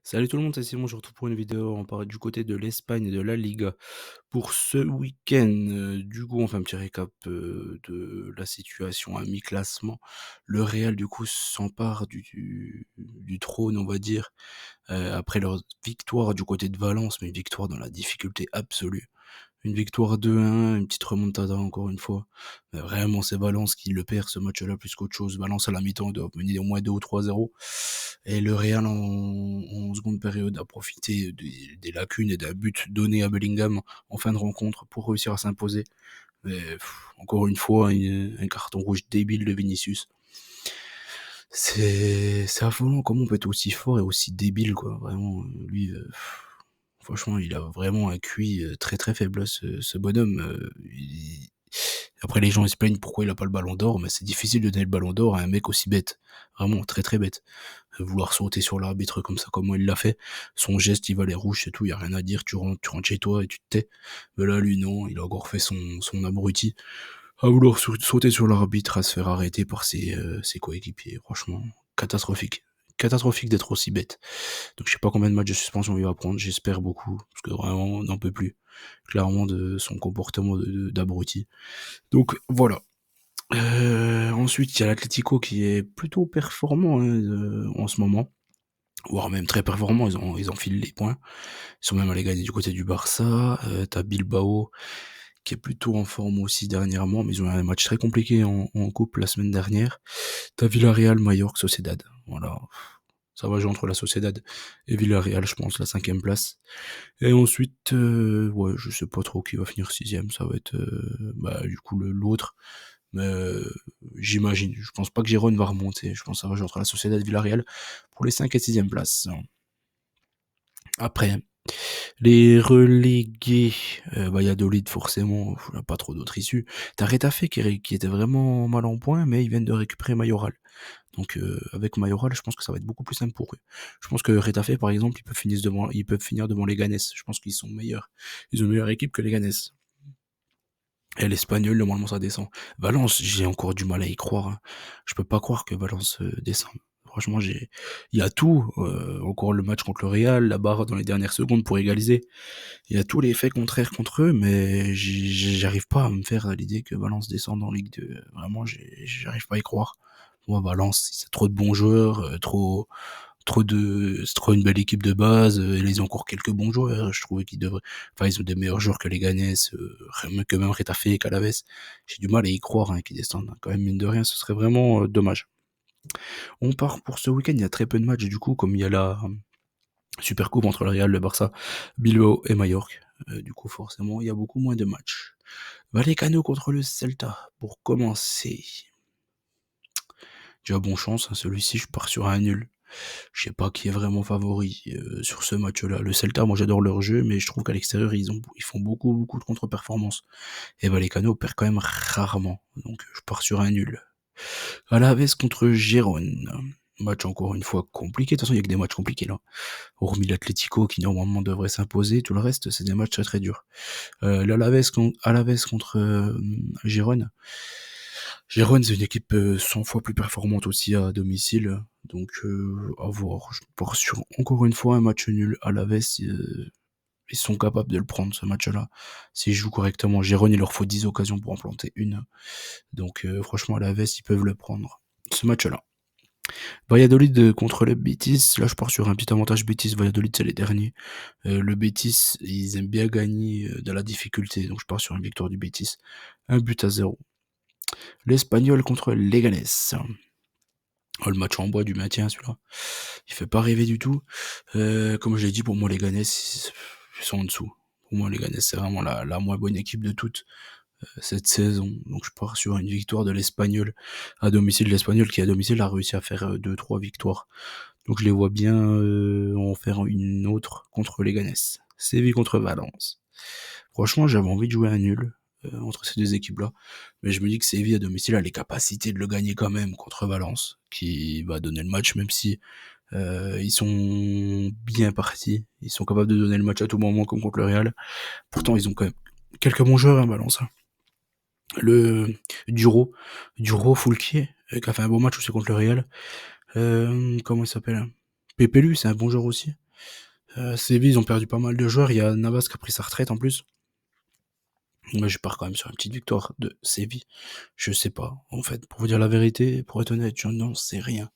Salut tout le monde, c'est Simon, je vous retrouve pour une vidéo. On parle du côté de l'Espagne et de la Liga. Pour ce week-end, du coup, on fait un petit récap de la situation à mi-classement. Le Real, du coup, s'empare du trône, on va dire, après leur victoire du côté de Valence, mais une victoire dans la difficulté absolue. Une victoire 2-1, une petite remontada encore une fois. Mais vraiment, c'est Valence qui le perd ce match-là plus qu'autre chose. Valence à la mi-temps, ils doivent mener au moins 2 ou 3-0. Et le Real en seconde période a profité des lacunes et d'un but donné à Bellingham en fin de rencontre pour réussir à s'imposer. Mais encore une fois, un carton rouge débile de Vinicius. C'est affolant comment on peut être aussi fort et aussi débile, quoi. Vraiment, lui, franchement, il a vraiment un QI très très faible, ce bonhomme. Après, les gens ils se plaignent pourquoi il a pas le ballon d'or, mais c'est difficile de donner le ballon d'or à un mec aussi bête. Vraiment très très bête. Vouloir sauter sur l'arbitre comme ça, comment il l'a fait. Son geste, il valait rouge, c'est tout, il y a rien à dire. Tu rentres chez toi et tu te tais. Mais là, lui, non, il a encore fait son abruti. À vouloir sauter sur l'arbitre, à se faire arrêter par ses coéquipiers. Franchement, catastrophique. Catastrophique d'être aussi bête. Donc je sais pas combien de matchs de suspension il va prendre, j'espère beaucoup, parce que vraiment on n'en peut plus, clairement, de son comportement d'abruti. Donc voilà. Ensuite, il y a l'Atlético qui est plutôt performant hein, en ce moment, voire même très performant, ils enfilent les points. Ils sont même allés gagner du côté du Barça. T'as Bilbao qui est plutôt en forme aussi dernièrement, mais ils ont eu un match très compliqué en coupe la semaine dernière. T'as Villarreal, Mallorca, Sociedad. Voilà. Ça va jouer entre la Sociedad et Villarreal, je pense, la cinquième place. Et ensuite, ouais, je sais pas trop qui va finir sixième. Ça va être, bah, du coup, l'autre. Mais j'imagine. Je pense pas que Gérone va remonter. Je pense que ça va jouer entre la Sociedad et Villarreal pour les 5 et sixième places. Après, les relégués, Valladolid forcément, il n'y a pas trop d'autres issues. T'as Retafe qui était vraiment mal en point, mais ils viennent de récupérer Mayoral. Donc avec Mayoral, je pense que ça va être beaucoup plus simple pour eux. Je pense que Retafe, par exemple, ils peuvent finir devant les Ganes. Je pense qu'ils sont meilleurs. Ils ont une meilleure équipe que les Ganes. Et l'Espagnol, normalement, ça descend. Valence, j'ai encore du mal à y croire. Hein. Je peux pas croire que Valence descende. Franchement, il y a tout. Encore le match contre le Real, la barre dans les dernières secondes pour égaliser. Il y a tous les faits contraires contre eux, mais j'arrive pas à me faire à l'idée que Valence descende en Ligue 2. Vraiment, j'arrive pas à y croire. Moi, Valence, c'est trop de bons joueurs, c'est trop une belle équipe de base, et ils ont encore quelques bons joueurs, je trouvais qu'ils devraient, enfin, ils ont des meilleurs joueurs que les Ganes, que même Retafe et Calaves. J'ai du mal à y croire, hein, qu'ils descendent, hein. Quand même, mine de rien, ce serait vraiment dommage. On part pour ce week-end, il y a très peu de matchs, du coup, comme il y a la Super Coupe entre le Real, le Barça, Bilbao et Mallorca. Du coup, forcément, il y a beaucoup moins de matchs. Vallecano contre le Celta, pour commencer. Déjà, bon chance, hein, celui-ci, je pars sur un nul. Je sais pas qui est vraiment favori sur ce match-là. Le Celta, moi j'adore leur jeu, mais je trouve qu'à l'extérieur, ils font beaucoup, beaucoup de contre-performances. Et Vallecano perd quand même rarement. Donc je pars sur un nul. Alaves contre Gérone. Match encore une fois compliqué. De toute façon, il y a que des matchs compliqués là. Hormis l'Atlético qui normalement devrait s'imposer, tout le reste, c'est des matchs très très durs. Alaves contre Gérone. Gérone, c'est une équipe 100 fois plus performante aussi à domicile. Donc, à voir. Je pars sur encore une fois un match nul. Alaves, ils sont capables de le prendre ce match-là. S'ils jouent correctement, Gérone, il leur faut 10 occasions pour en planter une. Donc, franchement, Alaves, ils peuvent le prendre. Ce match-là. Valladolid contre le Betis. Là, je pars sur un petit avantage Betis. Valladolid, c'est les derniers. Le Betis, ils aiment bien gagner de la difficulté. Donc, je pars sur une victoire du Betis. Un but à zéro. L'Espagnol contre Leganés. Oh, le match en bois du maintien, celui-là. Il fait pas rêver du tout. Comme je l'ai dit, pour moi, les Ganes, ils sont en dessous. Pour moi, les Ganes, c'est vraiment la moins bonne équipe de toutes cette saison. Donc, je pars sur une victoire de l'Espagnol à domicile. L'Espagnol qui, à domicile, a réussi à faire 2-3 victoires. Donc, je les vois bien en faire une autre contre les Ganes. Séville contre Valence. Franchement, j'avais envie de jouer un nul entre ces deux équipes-là. Mais je me dis que Séville à domicile a les capacités de le gagner quand même contre Valence, qui va donner le match, même si ils sont bien partis. Ils sont capables de donner le match à tout moment, comme contre le Real. Pourtant, ils ont quand même quelques bons joueurs, hein, Valence. Hein. Le Duro Foulquier, qui a fait un bon match aussi contre le Real. Comment il s'appelle hein Pépelu, c'est un bon joueur aussi. Séville, ils ont perdu pas mal de joueurs. Il y a Navas qui a pris sa retraite en plus. Moi, je pars quand même sur une petite victoire de Séville. Je sais pas, en fait, pour vous dire la vérité, pour être honnête, je n'en sais rien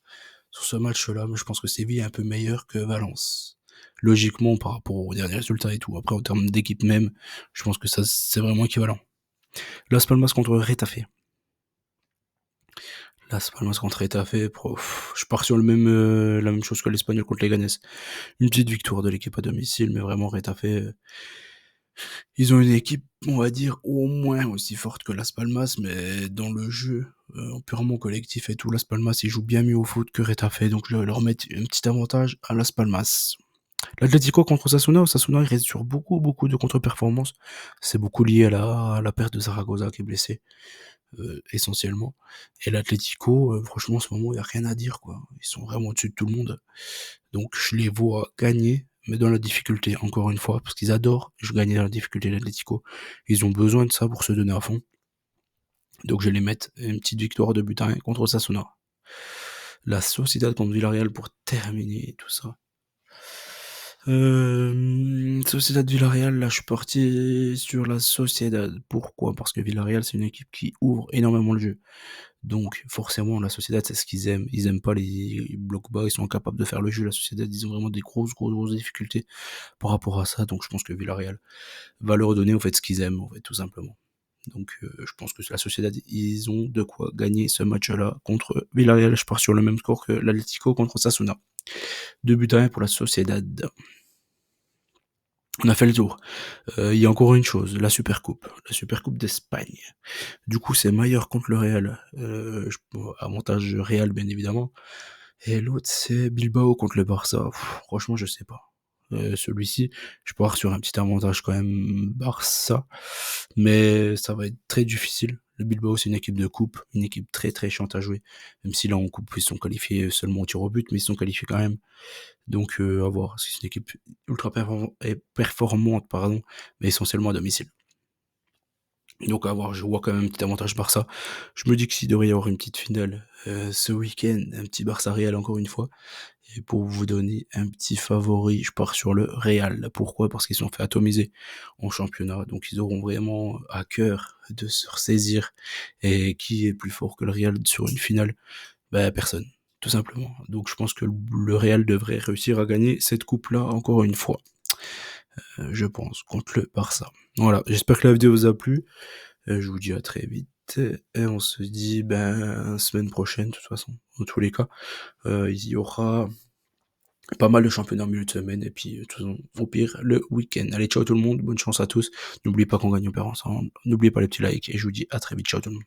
sur ce match-là, mais je pense que Séville est un peu meilleur que Valence. Logiquement, par rapport aux derniers résultats et tout. Après, en termes d'équipe même, je pense que ça, c'est vraiment équivalent. Las Palmas contre Retafe. Las Palmas contre Retafe, je pars sur la même chose que l'Espagnol contre Leganés. Une petite victoire de l'équipe à domicile, mais vraiment Retafe, ils ont une équipe, on va dire, au moins aussi forte que Las Palmas, mais dans le jeu, purement collectif et tout, Las Palmas, ils jouent bien mieux au foot que Retafe, donc je vais leur mettre un petit avantage à Las Palmas. L'Atlético contre Osasuna, il reste sur beaucoup, beaucoup de contre-performances. C'est beaucoup lié à la perte de Zaragoza qui est blessé, essentiellement. Et l'Atlético, franchement, en ce moment, il n'y a rien à dire, quoi. Ils sont vraiment au-dessus de tout le monde. Donc, je les vois gagner, mais dans la difficulté, encore une fois, parce qu'ils adorent gagner dans la difficulté, l'Atlético. Ils ont besoin de ça pour se donner à fond. Donc, je vais les mettre une petite victoire de but à 1 contre Osasuna. La Sociedad contre Villarreal pour terminer tout ça. Sociedad Villarreal, là, je suis parti sur la Sociedad. Pourquoi? Parce que Villarreal, c'est une équipe qui ouvre énormément le jeu. Donc, forcément, la Sociedad, c'est ce qu'ils aiment. Ils aiment pas les blocs bas, ils sont incapables de faire le jeu. La Sociedad, ils ont vraiment des grosses difficultés par rapport à ça. Donc, je pense que Villarreal va leur donner, en fait, ce qu'ils aiment, en fait, tout simplement. Donc, je pense que la Sociedad, ils ont de quoi gagner ce match-là contre Villarreal. Je pars sur le même score que l'Atlético contre Sasuna. 2 buts à 1 pour la Sociedad. On a fait le tour. Il y a encore une chose, la Supercoupe d'Espagne. Du coup, c'est Mayor contre le Real. Avantage Real, bien évidemment. Et l'autre, c'est Bilbao contre le Barça. Franchement, je sais pas. Celui-ci, je pars sur un petit avantage quand même Barça, mais ça va être très difficile. Le Bilbao, c'est une équipe de coupe, une équipe très très chiante à jouer. Même si là en coupe, ils sont qualifiés seulement au tir au but, mais ils sont qualifiés quand même. Donc à voir. C'est une équipe ultra performante, pardon, mais essentiellement à domicile. Donc à voir, je vois quand même un petit avantage Barça. Je me dis que s'il devrait y avoir une petite finale ce week-end, un petit Barça Real encore une fois. Et pour vous donner un petit favori, je pars sur le Real. Pourquoi? Parce qu'ils sont fait atomiser en championnat. Donc ils auront vraiment à cœur de se ressaisir. Et qui est plus fort que le Real sur une finale? Ben personne, tout simplement. Donc je pense que le Real devrait réussir à gagner cette coupe-là encore une fois. Je pense, contre le Barça. Voilà, j'espère que la vidéo vous a plu. Je vous dis à très vite. Et on se dit semaine prochaine, de toute façon, dans tous les cas. Il y aura pas mal de championnats en milieu de semaine, et puis, de toute façon, au pire, le week-end. Allez, ciao tout le monde, bonne chance à tous. N'oubliez pas qu'on gagne, on perd ensemble. N'oubliez pas les petits likes, et je vous dis à très vite, ciao tout le monde.